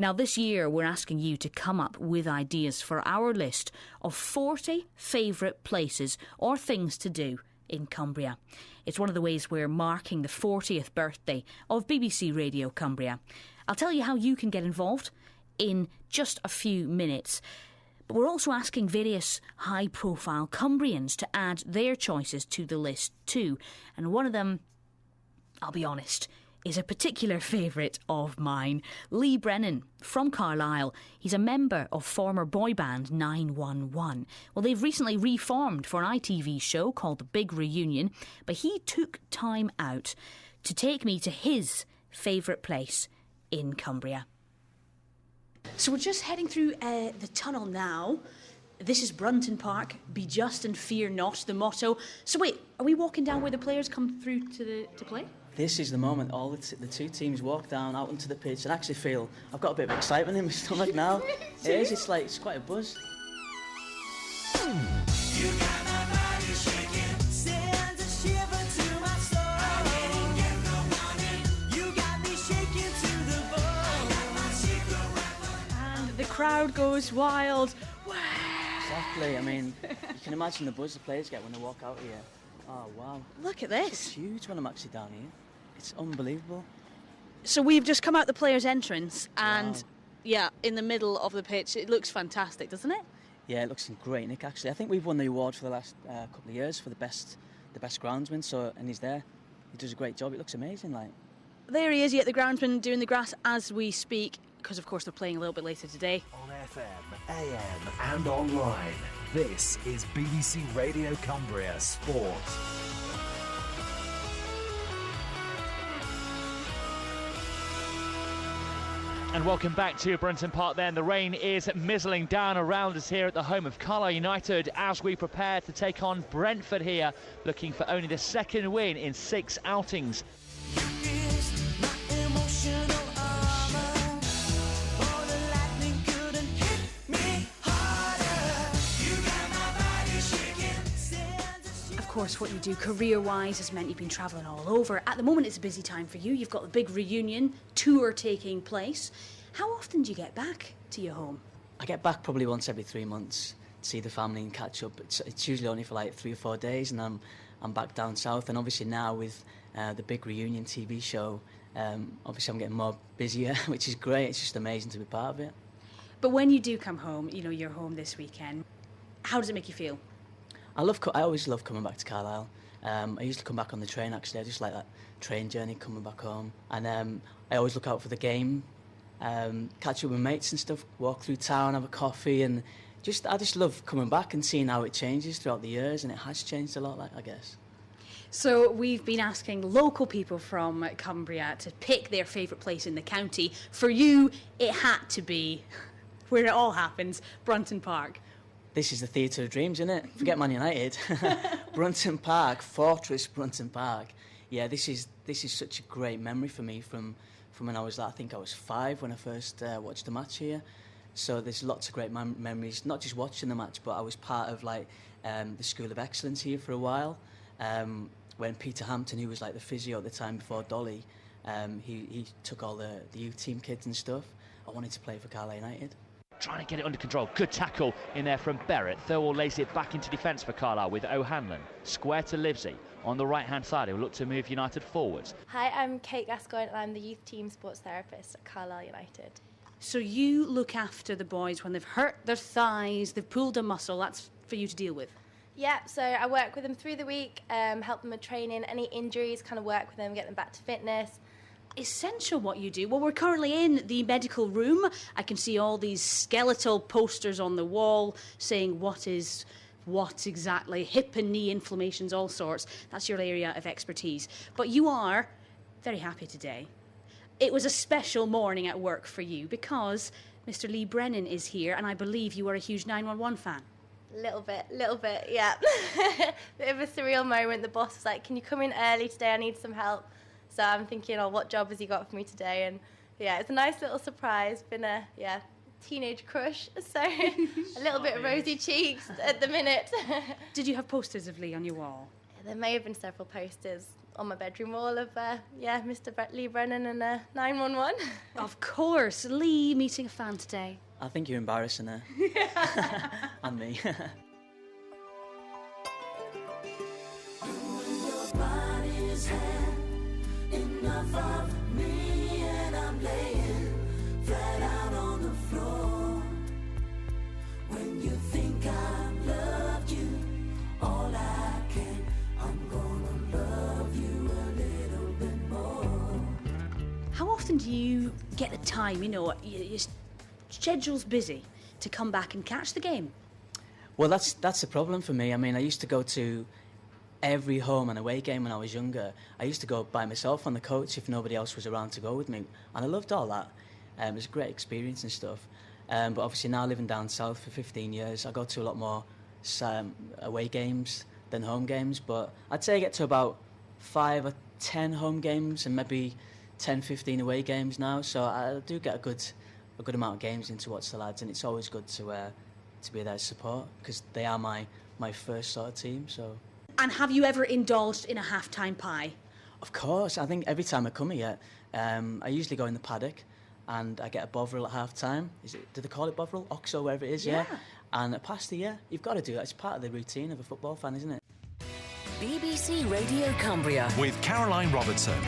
Now, this year, we're asking you to come up with ideas for our list of 40 favourite places or things to do in Cumbria. It's one of the ways we're marking the 40th birthday of BBC Radio Cumbria. I'll tell you how you can get involved in just a few minutes. But we're also asking various high-profile Cumbrians to add their choices to the list too. And one of them, I'll be honest, is a particular favourite of mine. Lee Brennan from Carlisle. He's a member of former boy band 911. Well, they've recently reformed for an ITV show called The Big Reunion, but he took time out to take me to his favourite place in Cumbria. So we're just heading through the tunnel now. This is Brunton Park. Be just and fear not, the motto. So wait, are we walking down where the players come through to play? This is the moment all the two teams walk down out onto the pitch and actually feel I've got a bit of excitement in my stomach now. It is, it's quite a buzz. You got my body shaking, sends a shiver to my soul. I didn't get no warning, you got me shaking to the bone. I got my secret weapon. And the crowd goes wild. Exactly, I mean, you can imagine the buzz the players get when they walk out here. Oh, wow. Look at this. It's huge when I'm actually down here. It's unbelievable. So we've just come out the players' entrance and, Wow. yeah, in the middle of the pitch. It looks fantastic, doesn't it? Yeah, it looks great, Nick, actually. I think we've won the award for the last couple of years for the best groundsman, and he's there. He does a great job. It looks amazing, like. There he is, yet the groundsman doing the grass as we speak, because of course they're playing a little bit later today. On FM, AM and online, this is BBC Radio Cumbria Sport. And welcome back to Brunton Park then. The rain is mizzling down around us here at the home of Carlisle United as we prepare to take on Brentford here, looking for only the second win in 6 outings. Of course, what you do career-wise has meant you've been travelling all over. At the moment, it's a busy time for you. You've got the big reunion tour taking place. How often do you get back to your home? I get back probably once every 3 months to see the family and catch up. It's usually only for like 3 or 4 days, and I'm back down south. And obviously now with the big reunion TV show, obviously I'm getting more busier, which is great. It's just amazing to be part of it. But when you do come home, you know, you're home this weekend, how does it make you feel? I always love coming back to Carlisle. I usually come back on the train, actually. I just like that train journey, coming back home. And I always look out for the game, catch up with mates and stuff, walk through town, have a coffee, and I just love coming back and seeing how it changes throughout the years, and it has changed a lot, like, I guess. So we've been asking local people from Cumbria to pick their favourite place in the county. For you, it had to be, where it all happens, Brunton Park. This is the theatre of dreams, isn't it? Forget Man United. Brunton Park, Fortress Brunton Park. Yeah, this is such a great memory for me from when I was, I think I was 5 when I first watched the match here. So there's lots of great memories, not just watching the match, but I was part of like the School of Excellence here for a while. When Peter Hampton, who was like the physio at the time before Dolly, he took all the youth team kids and stuff. I wanted to play for Carlisle United. Trying to get it under control. Good tackle in there from Barrett. Thirlwall lays it back into defence for Carlisle with O'Hanlon. Square to Livesey. On the right-hand side, he'll look to move United forwards. Hi, I'm Kate Gascoigne and I'm the youth team sports therapist at Carlisle United. So you look after the boys when they've hurt their thighs, they've pulled a muscle, that's for you to deal with? Yeah, so I work with them through the week, help them with training, any injuries, kind of work with them, get them back to fitness. Essential what you do. Well, we're currently in the medical room. I can see all these skeletal posters on the wall saying what exactly, hip and knee inflammations, all sorts. That's your area of expertise. But you are very happy today. It was a special morning at work for you because Mr. Lee Brennan is here, and I believe you are a huge 911 fan. Little bit, yeah. Bit of a surreal moment. The boss was like, can you come in early today? I need some help. So I'm thinking, what job has he got for me today? And yeah, it's a nice little surprise. Been a teenage crush, so a little bit rosy cheeks at the minute. Did you have posters of Lee on your wall? There may have been several posters on my bedroom wall of, Mr. Lee Brennan and 911. Of course, Lee meeting a fan today. I think you're embarrassing her. And me. Enough of me, and I'm laying flat out on the floor. When you think I've loved you all I can, I'm gonna love you a little bit more. How often do you get the time, your schedule's busy, to come back and catch the game? Well, that's the problem for me. I mean, I used to go to every home and away game when I was younger. I used to go by myself on the coach if nobody else was around to go with me, and I loved all that. It was a great experience and stuff. But obviously now living down south for 15 years, I go to a lot more away games than home games. But I'd say I get to about 5 or 10 home games and maybe 10, 15 away games now. So I do get a good amount of games in to watch the lads, and it's always good to be there to support because they are my first sort of team. So. And have you ever indulged in a half-time pie? Of course. I think every time I come here, I usually go in the paddock and I get a bovril at half-time. Do they call it bovril? Oxo, wherever it is, yeah. And a pasty, yeah. You've got to do that. It's part of the routine of a football fan, isn't it? BBC Radio Cumbria. With Caroline Robertson.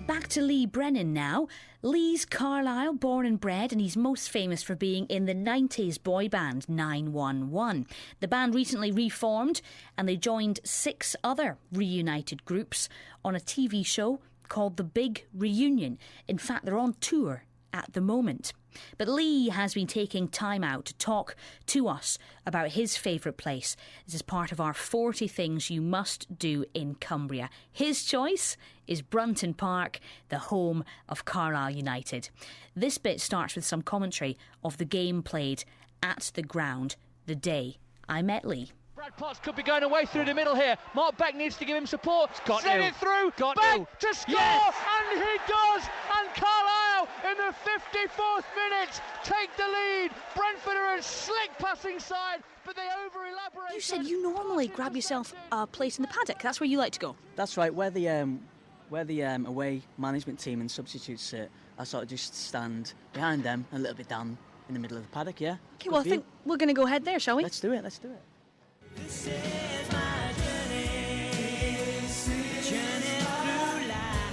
Back to Lee Brennan now. Lee's Carlisle, born and bred, and he's most famous for being in the 90s boy band 911. The band recently reformed and they joined 6 other reunited groups on a TV show called The Big Reunion. In fact, they're on tour at the moment. But Lee has been taking time out to talk to us about his favourite place. This is part of our 40 things you must do in Cumbria. His choice is Brunton Park, the home of Carlisle United. This bit starts with some commentary of the game played at the ground the day I met Lee. Brad Potts could be going away through the middle here. Mark Beck needs to give him support. Send it through. Beck to score, and he does. And Carlisle in the 54th minute take the lead. Brentford are a slick passing side, but they over-elaborate. You said you normally grab yourself a place in the paddock. That's where you like to go. That's right. Where the away management team and substitutes sit, I sort of just stand behind them and a little bit down in the middle of the paddock. Yeah. Okay. Well, I think we're going to go ahead there, shall we? Let's do it. Let's do it. This is my journey through life.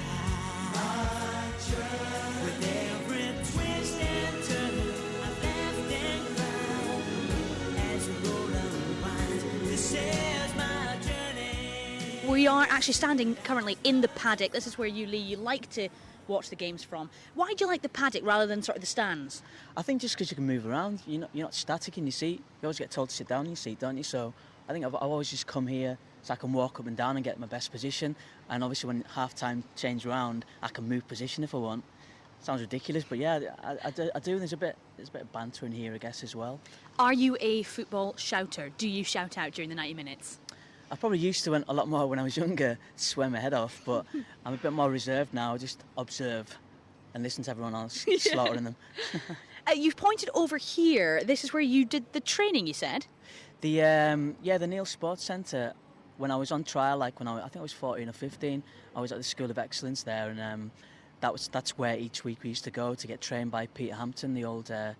With every twist and turn, I've laughed and cried as the road unwinds. This is my journey. We are actually standing currently in the paddock. This is where you like to watch the games from. Why do you like the paddock rather than sort of the stands? I think just because you can move around. You're not static in your seat. You always get told to sit down in your seat, don't you? So I think I've always just come here so I can walk up and down and get my best position. And obviously when half-time change around, I can move position if I want. Sounds ridiculous, but yeah, I do. There's a bit of banter in here, I guess, as well. Are you a football shouter? Do you shout out during the 90 minutes? I probably used to a lot more when I was younger, swear my head off, but I'm a bit more reserved now. I just observe and listen to everyone else slaughtering them. You've pointed over here. This is where you did the training, you said? The Neil Sports Centre. When I was on trial, like when I think I was 14 or 15, I was at the School of Excellence there, and that's where each week we used to go to get trained by Peter Hampton, the old the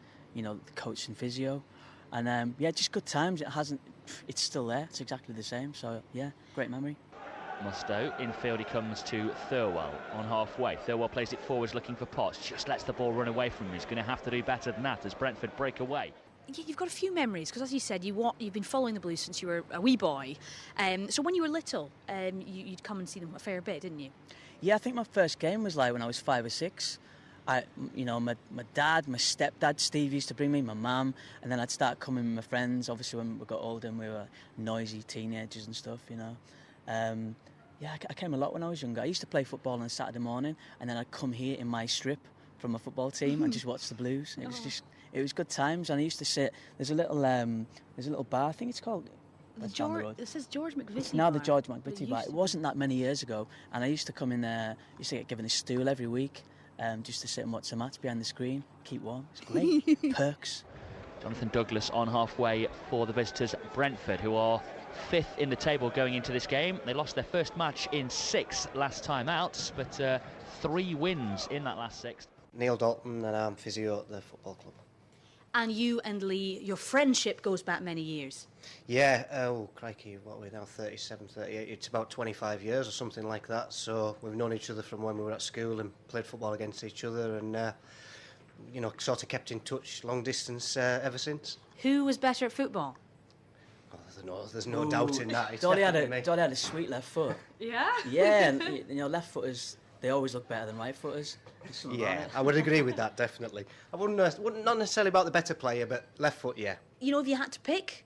coach and physio, and just good times. It's still there. It's exactly the same. So yeah, great memory. Mustoe, infield he comes to Thirlwell on halfway. Thirlwell plays it forwards looking for Potts, just lets the ball run away from him. He's going to have to do better than that as Brentford break away. Yeah, you've got a few memories, because as you said, you've been following the Blues since you were a wee boy. So when you were little, you'd come and see them a fair bit, didn't you? Yeah, I think my first game was like when I was 5 or 6. My dad, my stepdad, Steve used to bring me, my mum, and then I'd start coming with my friends. Obviously, when we got older and we were noisy teenagers and stuff, I came a lot when I was younger. I used to play football on a Saturday morning, and then I'd come here in my strip from a football team and just watch the Blues. It was good times, and I used to sit. There's a little bar, I think it's called. It says George McVitie. It's now the George McVitie bar. It wasn't that many years ago, and I used to come in there. Used to get given a stool every week. Just to sit and watch the match behind the screen, keep warm. It's great. Perks. Jonathan Douglas on halfway for the visitors, Brentford, who are fifth in the table going into this game. They lost their first match in 6 last time out, but 3 wins in that last 6. Neil Dalton, and I'm physio at the football club. And you and Lee, your friendship goes back many years. Yeah, oh crikey, what are we now, 37, 38, it's about 25 years or something like that, so we've known each other from when we were at school and played football against each other, and you know, sort of kept in touch long distance ever since. Who was better at football? Oh, there's no doubt in that. It's Dolly had definitely me. a sweet left foot. Yeah? Yeah, and, you know, left footers, they always look better than right footers. Yeah, I would agree with that, definitely. I wouldn't not necessarily about the better player, but left foot, yeah. You know, if you had to pick,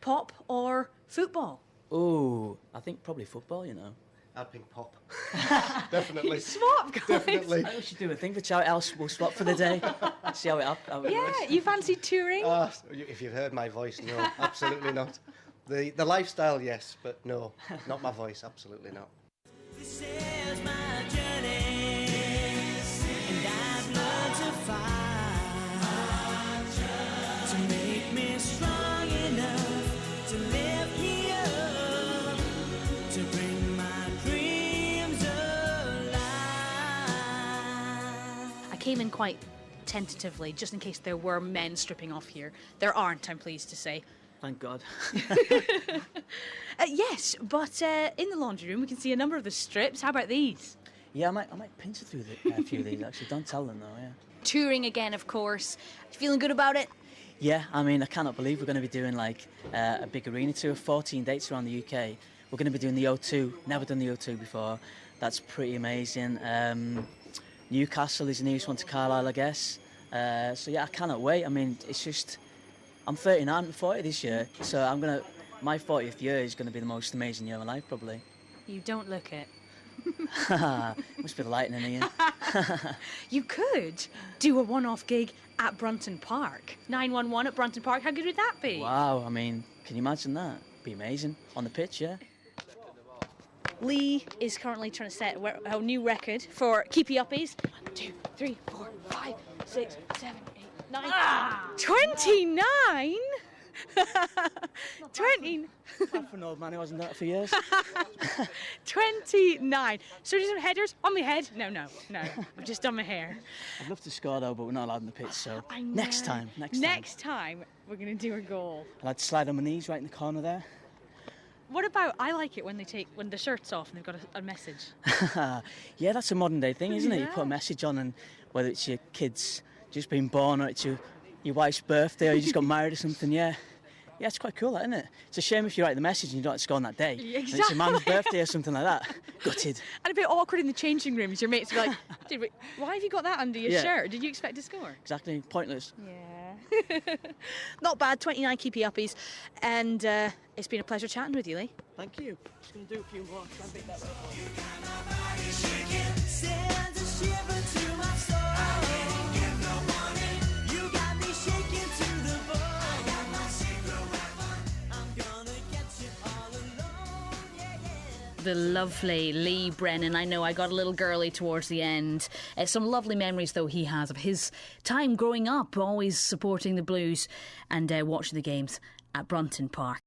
pop or football? Oh, I think probably football, you know. I'd pick pop. Definitely. Swap, guys. Definitely. I think we should do a thing for Charity Else. We'll swap for the day. See how it goes. Yeah, you fancy touring? If you've heard my voice, no, absolutely not. The lifestyle, yes, but no, not my voice, absolutely not. This is my journey, and I've learned to fight to make me strong enough to lift me up, to bring my dreams alive. I came in quite tentatively, just in case there were men stripping off here. There aren't, I'm pleased to say. Thank God. Yes, but in the laundry room we can see a number of the strips. How about these? Yeah, I might pinch it through a few of these, actually. Don't tell them, though, yeah. Touring again, of course. Feeling good about it? Yeah, I mean, I cannot believe we're going to be doing, like, a big arena tour, 14 dates around the UK. We're going to be doing the O2. Never done the O2 before. That's pretty amazing. Newcastle is the nearest one to Carlisle, I guess. So, yeah, I cannot wait. I mean, it's just... I'm 39, I'm 40 this year, so my 40th year is going to be the most amazing year of my life, probably. You don't look it. Must be the lighting in here. You could do a one-off gig at Brunton Park. 911 at Brunton Park, how good would that be? Wow, I mean, can you imagine that? Be amazing. On the pitch, yeah. Lee is currently trying to set a new record for keepy uppies. 1, 2, 3, 4, 5, 6, 7, 8, 9. 29? 20. I'm for an old man who hasn't done it for years. 29. So do some headers on my head? No. I've just done my hair. I'd love to score though, but we're not allowed in the pitch, so I know. next time. Next time we're going to do a goal. I'd like to slide on my knees right in the corner there. What about, I like it when the shirt's off and they've got a message. Yeah, that's a modern day thing, isn't it? You Yeah. put a message on, and whether it's your kids just being born or it's your wife's birthday or you just got married or something, yeah. Yeah, it's quite cool, that, isn't it? It's a shame if you write the message and you don't have to score on that day. Yeah, And it's your mum's birthday or something like that. Gutted. And a bit awkward in the changing rooms. Your mates will be like, dude, wait, why have you got that under your Yeah. shirt? Did you expect to score? Exactly, pointless. Yeah. Not bad, 29 keepy uppies. And it's been a pleasure chatting with you, Lee. Thank you. Just going to do a few more. Try and beat that record. Sends a shiver to my soul. I didn't give no warning. You got me shaking to the bone. I got my secret weapon. I'm gonna get you all alone. Yeah. The lovely Lee Brennan. I know I got a little girly towards the end. Some lovely memories, though, he has of his time growing up, always supporting the Blues and watching the games at Brunton Park.